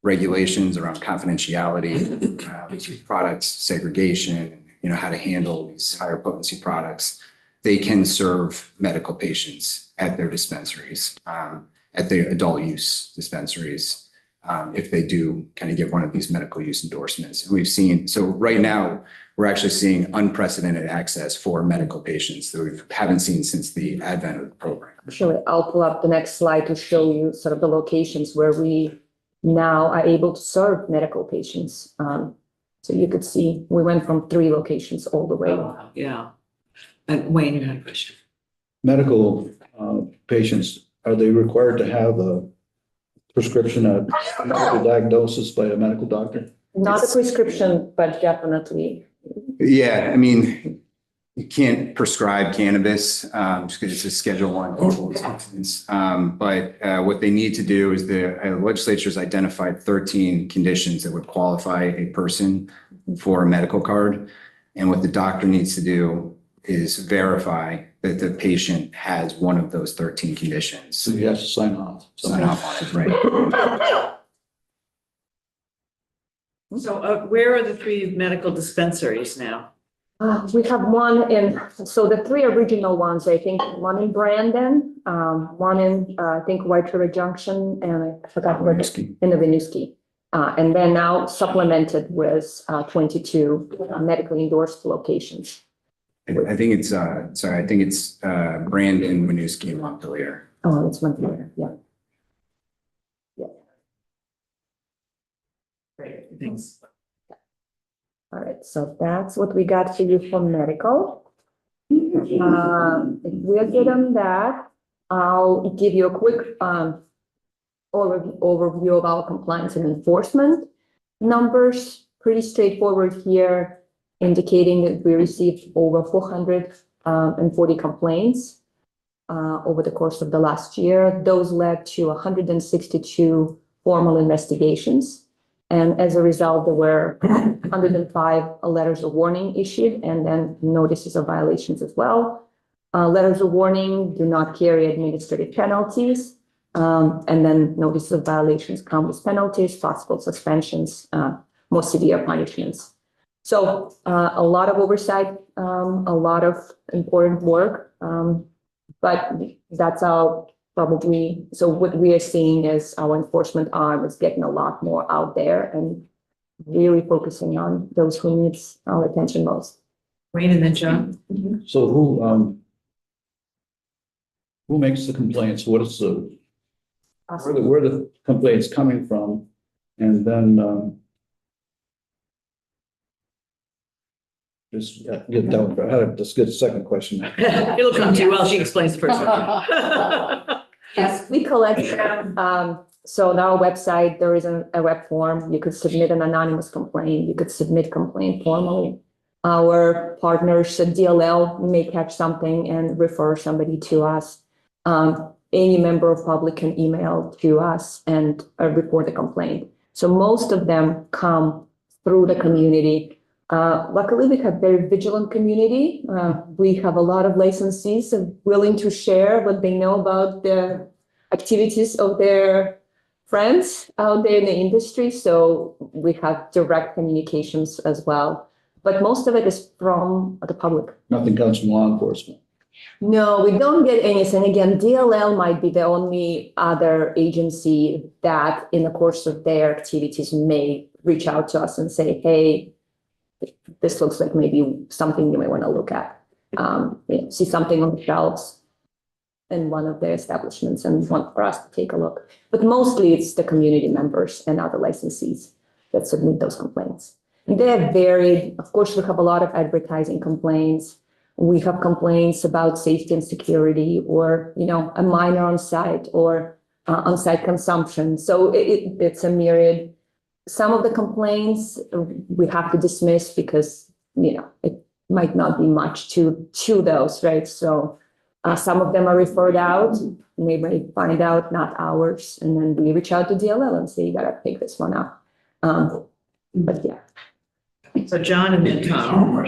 regulations around confidentiality, products segregation, how to handle these higher potency products. They can serve medical patients at their dispensaries, at the adult use dispensaries. if they do kind of give one of these medical use endorsements. We've seen, so right now, we're actually seeing unprecedented access for medical patients that we haven't seen since the advent of the program. Actually, I'll pull up the next slide to show you sort of the locations where we now are able to serve medical patients. So you could see, we went from 3 locations all the way. Oh, yeah. And Wayne, you had a question. Medical patients, are they required to have a prescription, a medical diagnosis by a medical doctor? Not a prescription, but definitely. Yeah, I mean, you can't prescribe cannabis just because it's a Schedule I controlled substance. But what they need to do is the legislature's identified 13 conditions that would qualify a person for a medical card. And what the doctor needs to do is verify that the patient has one of those 13 conditions. So you have to sign off. Sign off on it, right? So where are the 3 medical dispensaries now? We have one in, so the 3 original ones, I think, one in Brandon, one in, I think, White River Junction, and I forgot where, in the Winooski. And then now supplemented with 22 medically endorsed locations. I think it's, sorry, I think it's Brandon, Winooski, and Montpelier. Oh, it's Montpelier, yeah. Great, thanks. All right, so that's what we got for you for medical. If we're good on that, I'll give you a quick overview of our compliance and enforcement numbers. Pretty straightforward here, indicating that we received over 440 complaints over the course of the last year. Those led to 162 formal investigations. And as a result, there were 105 letters of warning issued, and then notices of violations as well. Letters of warning do not carry administrative penalties. And then notices of violations come with penalties, possible suspensions, more severe punishments. So a lot of oversight, a lot of important work, but that's our probably, so what we are seeing is our enforcement arm is getting a lot more out there and really focusing on those who needs our attention most. Wayne and then John. So who makes the complaints? What is the, where the complaints coming from? And then just get down, I had just get a second question. It'll come to you while she explains the first one. Yes, we collect them. So on our website, there is a web form. You could submit an anonymous complaint. You could submit complaint formally. Our partners at DLL may catch something and refer somebody to us. Any member of public can email to us and report a complaint. So most of them come through the community. Luckily, we have very vigilant community. We have a lot of licensees willing to share what they know about the activities of their friends out there in the industry. So we have direct communications as well. But most of it is from the public. Nothing comes from law enforcement. No, we don't get anything. Again, DLL might be the only other agency that in the course of their activities may reach out to us and say, hey, this looks like maybe something you may want to look at. See something on the shelves in one of their establishments and want for us to take a look. But mostly it's the community members and other licensees that submit those complaints. And they are varied. Of course, we have a lot of advertising complaints. We have complaints about safety and security, or, a minor on-site or on-site consumption. So it's a myriad. Some of the complaints we have to dismiss because, it might not be much to those, right? So some of them are referred out. We may find out not ours, and then we reach out to DLL and say, you gotta pick this one up. But yeah. So John and then Tom.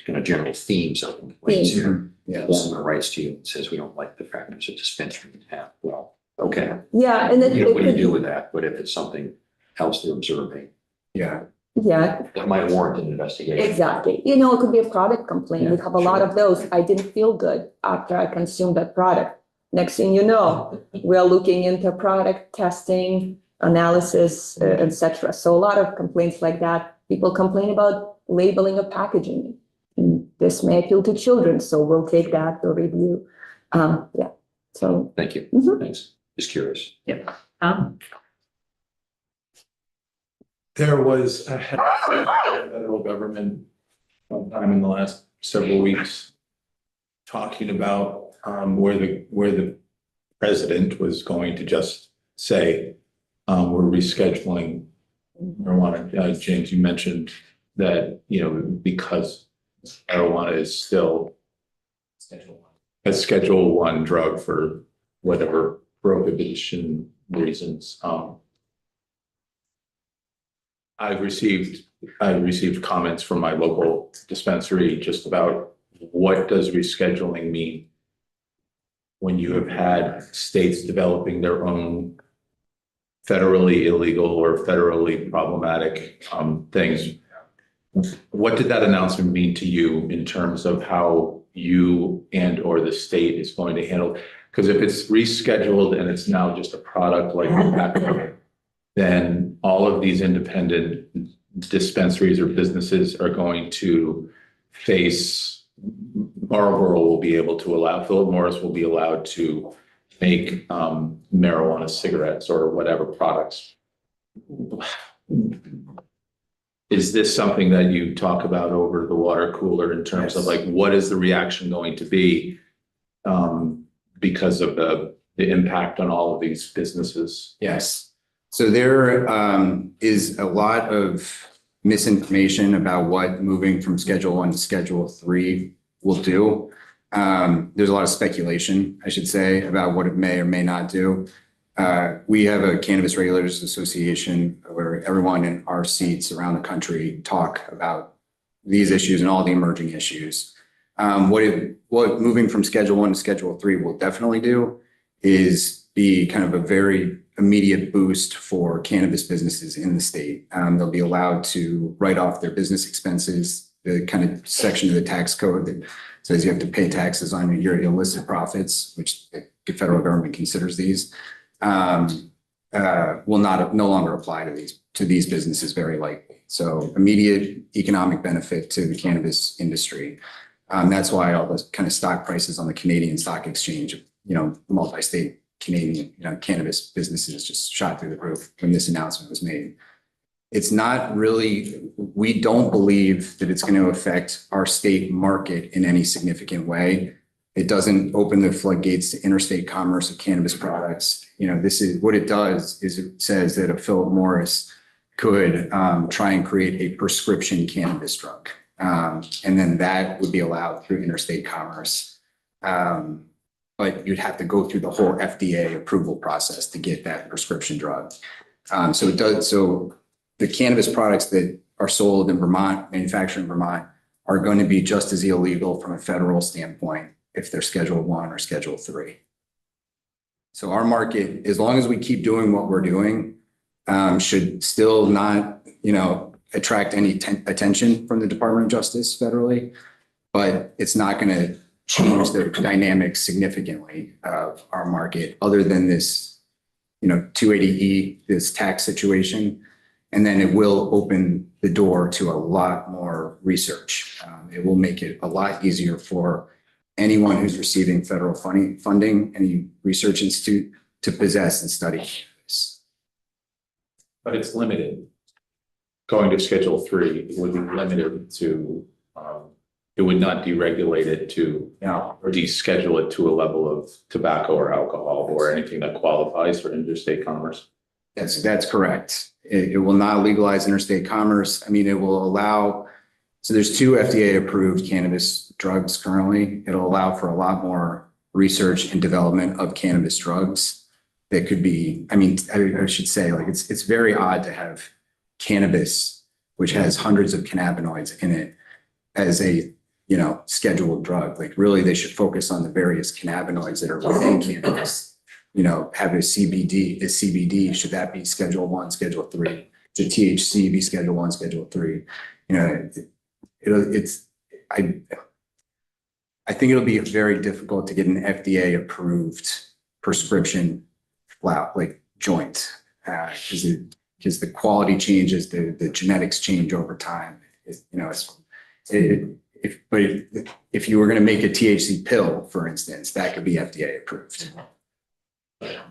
Kind of general themes of complaints here. Yeah, someone writes to you and says, we don't like the fact there's a dispensary in town. Well, okay. Yeah, and What do you do with that? But if it's something else they're observing, yeah, that might warrant an investigation. exactly. It could be a product complaint. We have a lot of those. I didn't feel good after I consumed that product. Next thing you know, we're looking into product testing, analysis, etc. So a lot of complaints like that. People complain about labeling of packaging. And this may appeal to children, so we'll take that to review. Yeah, so. Thank you. Mhm. Thanks. Just curious. There was a head of the federal government sometime in the last several weeks talking about where the president was going to just say, we're rescheduling marijuana. James, you mentioned that, because marijuana is still a Schedule I drug for whatever prohibition reasons. I've received comments from my local dispensary just about what does rescheduling mean when you have had states developing their own federally illegal or federally problematic things. What did that announcement mean to you in terms of how you and or the state is going to handle? Because if it's rescheduled and it's now just a product like tobacco, then all of these independent dispensaries or businesses are going to face, Marlboro will be able to allow, Philip Morris will be allowed to make marijuana cigarettes or whatever products. Is this something that you talk about over the water cooler in terms of like, what is the reaction going to be because of the impact on all of these businesses? Yes. So there is a lot of misinformation about what moving from Schedule I to Schedule III will do. There's a lot of speculation, I should say, about what it may or may not do. We have a Cannabis Regulators Association where everyone in our seats around the country talk about these issues and all the emerging issues. What moving from Schedule I to Schedule III will definitely do is be kind of a very immediate boost for cannabis businesses in the state. They'll be allowed to write off their business expenses, the kind of section of the tax code that says you have to pay taxes on your illicit profits, which the federal government considers these, will no longer apply to these businesses very likely. So immediate economic benefit to the cannabis industry. That's why all the kind of stock prices on the Canadian Stock Exchange, multi-state Canadian cannabis businesses just shot through the roof when this announcement was made. It's not really, we don't believe that it's going to affect our state market in any significant way. It doesn't open the floodgates to interstate commerce of cannabis products. This is what it does is it says that a Philip Morris could try and create a prescription cannabis drug. And then that would be allowed through interstate commerce. But you'd have to go through the whole FDA approval process to get that prescription drug. So the cannabis products that are sold in Vermont, manufactured in Vermont, are going to be just as illegal from a federal standpoint if they're Schedule I or Schedule III. So our market, as long as we keep doing what we're doing, should still not, attract any attention from the Department of Justice federally, but it's not going to change the dynamics significantly of our market other than this, 280E, this tax situation. And then it will open the door to a lot more research. It will make it a lot easier for anyone who's receiving federal funding, any research institute, to possess and study this. But it's limited. Going to Schedule III would be limited to, it would not deregulate it to, or deschedule it to a level of tobacco or alcohol or anything that qualifies for interstate commerce. That's correct. It will not legalize interstate commerce. I mean, it will allow, so there's 2 FDA approved cannabis drugs currently. It'll allow for a lot more research and development of cannabis drugs that could be, I should say, like it's very odd to have cannabis, which has hundreds of cannabinoids in it, as a scheduled drug. Like really they should focus on the various cannabinoids that are within cannabis. Have a CBD, should that be Schedule I, Schedule III? Should THC be Schedule I, Schedule III? I think it'll be very difficult to get an FDA approved prescription joint. because the quality changes, the genetics change over time. If you were going to make a THC pill, for instance, that could be FDA approved.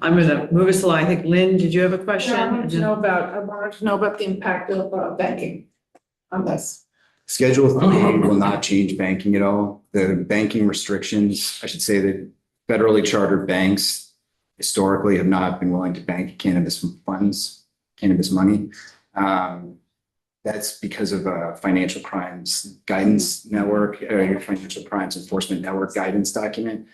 I'm gonna move us along. I think, Lynn, did you have a question? I wanted to know about the impact of banking on this. Schedule 3 will not change banking at all. The banking restrictions, I should say that federally chartered banks historically have not been willing to bank cannabis funds, cannabis money. That's because of a financial crimes guidance network, your financial crimes enforcement network guidance document.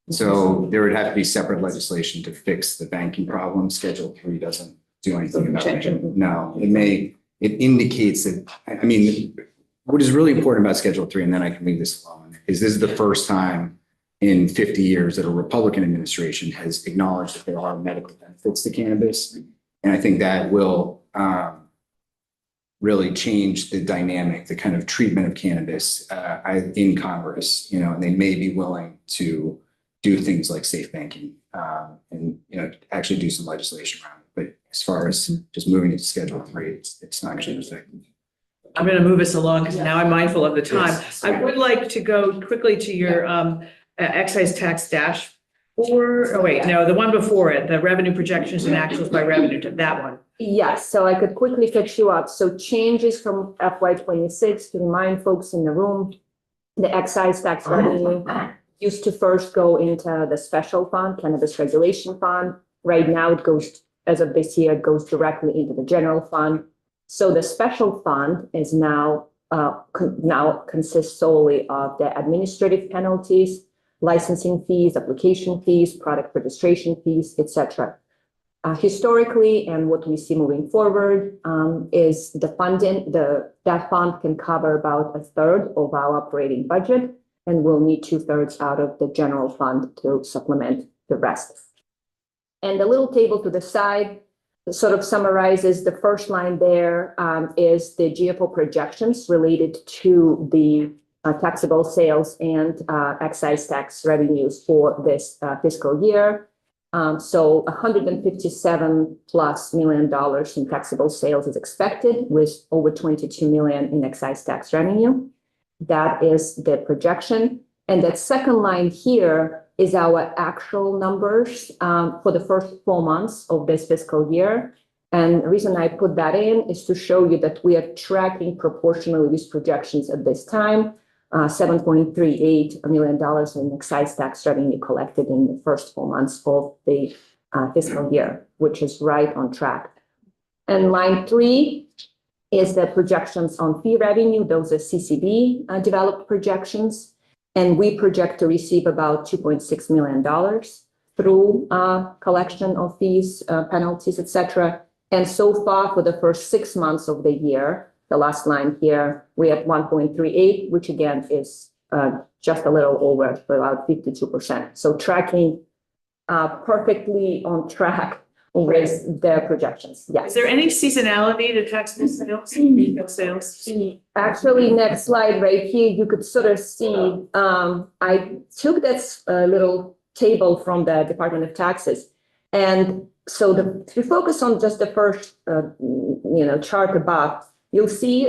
So there would have to be separate legislation to fix the banking problem. Schedule 3 doesn't do anything about it. No, it indicates that, I mean, what is really important about Schedule 3, and then I can leave this alone, is this is the first time in 50 years that a Republican administration has acknowledged that there are medical benefits to cannabis. And I think that will really change the dynamic, the kind of treatment of cannabis in Congress, and they may be willing to do things like safe banking and, actually do some legislation around it. But as far as just moving it to Schedule 3, it's not going to affect. I'm going to move us along because now I'm mindful of the time. Yes. I would like to go quickly to your excise tax dashboard. Oh, wait, no, the one before it, the revenue projections and actuals by revenue, to that one. Yes, so I could quickly catch you up. So changes from FY 26 to remind folks in the room, the excise tax revenue used to first go into the special fund, cannabis regulation fund. Right now it goes, as of this year, it goes directly into the general fund. So the special fund is now consists solely of the administrative penalties, licensing fees, application fees, product registration fees, etc. Historically, and what we see moving forward is the funding, that fund can cover about a third of our operating budget, and we'll need 2/3 out of the general fund to supplement the rest. And the little table to the side sort of summarizes the first line there is the GFO projections related to the taxable sales and excise tax revenues for this fiscal year. So $157+ million in taxable sales is expected, with over $22 million in excise tax revenue. That is the projection. And that second line here is our actual numbers for the first 4 months of this fiscal year. And the reason I put that in is to show you that we are tracking proportionally with projections at this time. $7.38 million in excise tax revenue collected in the first 4 months of the fiscal year, which is right on track. And line 3 is the projections on fee revenue. Those are CCB developed projections. And we project to receive about $2.6 million through collection of fees, penalties, etc. And so far for the first 6 months of the year, the last line here, we have 1.38, which again is just a little over, about 52%. So tracking perfectly on track with their projections. Yes. Is there any seasonality to taxable sales, retail sales? Actually, next slide right here, you could sort of see, I took this little table from the Department of Taxes. And so if you focus on just the first, chart above, you'll see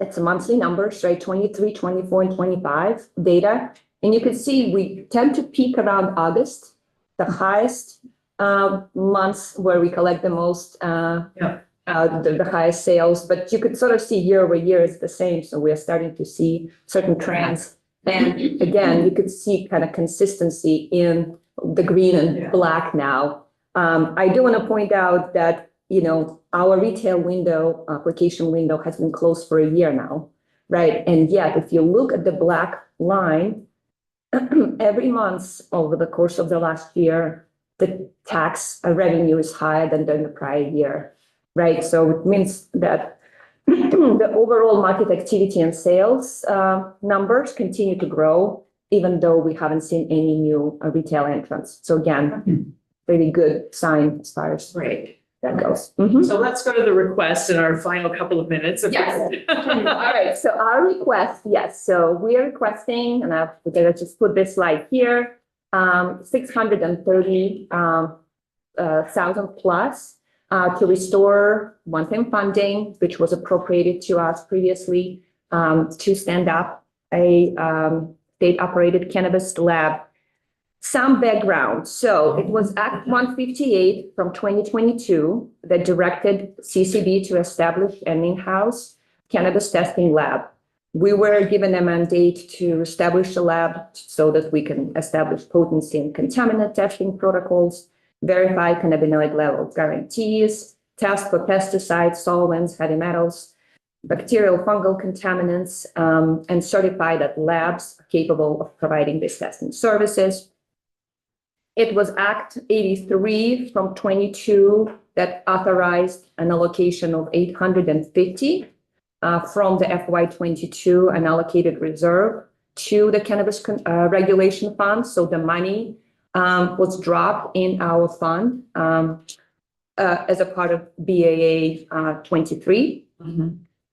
it's a monthly numbers, right? 23, 24, and 25 data. And you can see we tend to peak around August, the highest months where we collect the most, the highest sales. But you could sort of see year over year is the same. So we are starting to see certain trends. And again, you could see kind of consistency in the green and black now. I do want to point out that, our retail window, application window has been closed for a year now, right? And yet, if you look at the black line, every month over the course of the last year, the tax revenue is higher than the prior year, right? So it means that the overall market activity and sales numbers continue to grow, even though we haven't seen any new retail entrants. So again, really good sign as far as that goes. So let's go to the request in our final couple of minutes. Yes. All right. So our request, yes. So we are requesting, and I'll just put this slide here, $630 thousand plus to restore one-time funding, which was appropriated to us previously, to stand up a state-operated cannabis lab. Some background. So it was Act 158 from 2022 that directed CCB to establish an in-house cannabis testing lab. We were given a mandate to establish a lab so that we can establish potency and contaminant testing protocols, verify cannabinoid level guarantees, test for pesticides, solvents, heavy metals, bacterial, fungal contaminants, and certify that labs are capable of providing these testing services. It was Act 83 from 22 that authorized an allocation of 850 from the FY 22 unallocated reserve to the cannabis regulation fund. So the money was dropped in our fund as a part of BAA 23.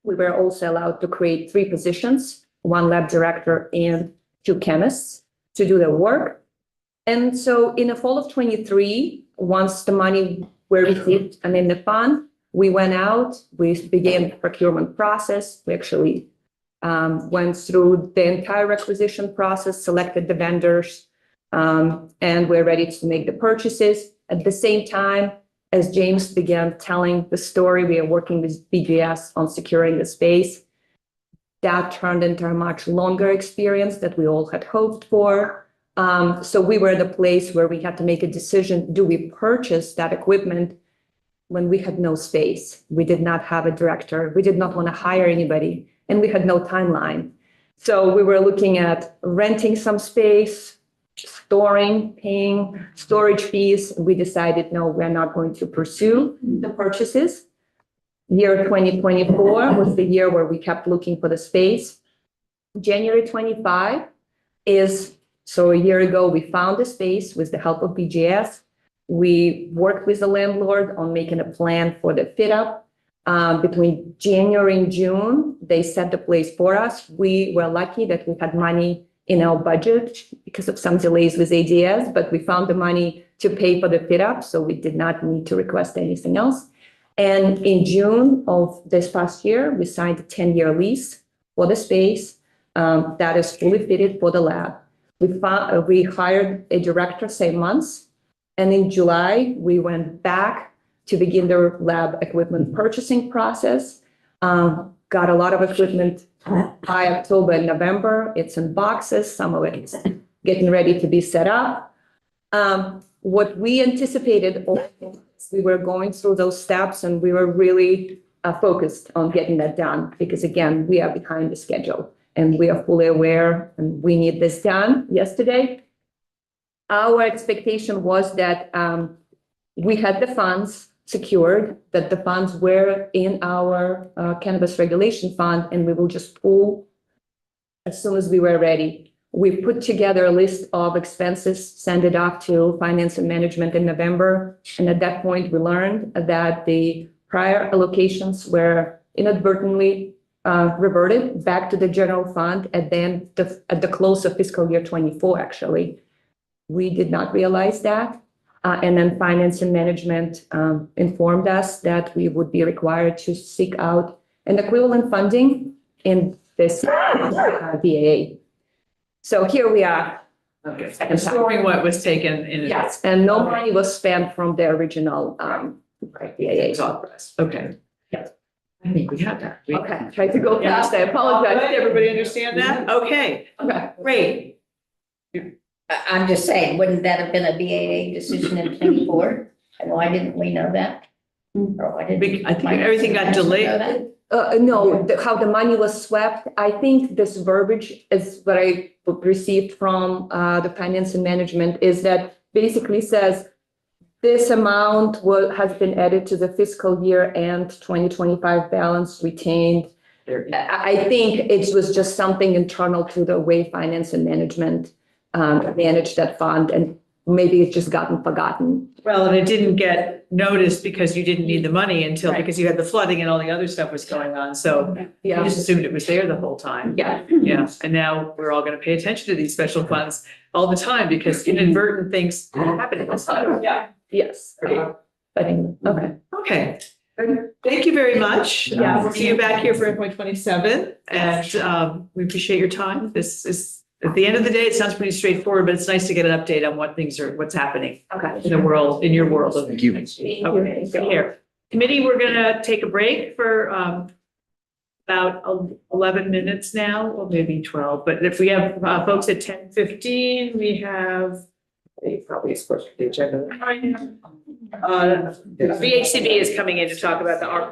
We were also allowed to create 3 positions, 1 lab director and 2 chemists to do the work. And so in the fall of 23, once the money were received and in the fund, we went out, we began the procurement process. We actually went through the entire requisition process, selected the vendors, and we're ready to make the purchases. At the same time, as James began telling the story, we are working with BGS on securing the space. That turned into a much longer experience that we all had hoped for. So we were at a place where we had to make a decision. Do we purchase that equipment when we had no space? We did not have a director. We did not want to hire anybody, and we had no timeline. So we were looking at renting some space, storing, paying storage fees. We decided, no, we're not going to pursue the purchases. Year 2024 was the year where we kept looking for the space. January 25 is, so a year ago, we found the space with the help of BGS. We worked with the landlord on making a plan for the fit up. Between January and June, they set the place for us. We were lucky that we had money in our budget because of some delays with ADS, but we found the money to pay for the fit up, so we did not need to request anything else. And in June of this past year, we signed a 10-year lease for the space that is fully fitted for the lab. We hired a director same months, and in July, we went back to begin the lab equipment purchasing process. Got a lot of equipment by October and November. It's in boxes. Some of it is getting ready to be set up. What we anticipated, we were going through those steps, and we were really focused on getting that done because, again, we are behind the schedule. And we are fully aware, and we need this done yesterday. Our expectation was that we had the funds secured, that the funds were in our cannabis regulation fund, and we will just pull as soon as we were ready. We put together a list of expenses, send it off to finance and management in November. And at that point, we learned that the prior allocations were inadvertently reverted back to the general fund at the close of fiscal year 24, actually. We did not realize that. And then finance and management informed us that we would be required to seek out an equivalent funding in this BAA. So here we are. Okay, restoring what was taken in. Yes, and no money was spent from the original BAA. Okay. I think we have that. Okay, tried to go fast. I apologize. Did everybody understand that? Okay, Okay. great. I'm just saying, wouldn't that have been a BAA decision in 24? And why didn't we know that? Or why didn't? I think everything got delayed. know that? No, how the money was swept. I think this verbiage is what I received from the finance and management is that basically says this amount has been added to the fiscal year end 2025 balance retained. I think it was just something internal to the way finance and management managed that fund, and maybe it's just gotten forgotten. Well, and it didn't get noticed because you didn't need the money until, Right. because you had the flooding and all the other stuff was going on. So you just assumed it was there the whole time. Yeah. Yeah, and now we're all going to pay attention to these special funds all the time because inadvertent things happen. Yeah. Yes. Okay. I think, okay. Okay. Thank you very much. Yeah. We'll see you back here for 8.27, and we appreciate your time. This is, at the end of the day, it sounds pretty straightforward, but it's nice to get an update on what's happening Okay. in the world, in your world. Thank you. Okay, take care. Committee, we're gonna take a break for about 11 minutes now, or maybe 12, but if we have folks at 10:15, we have probably supposed to be the agenda. VHCB is coming in to talk about the ARP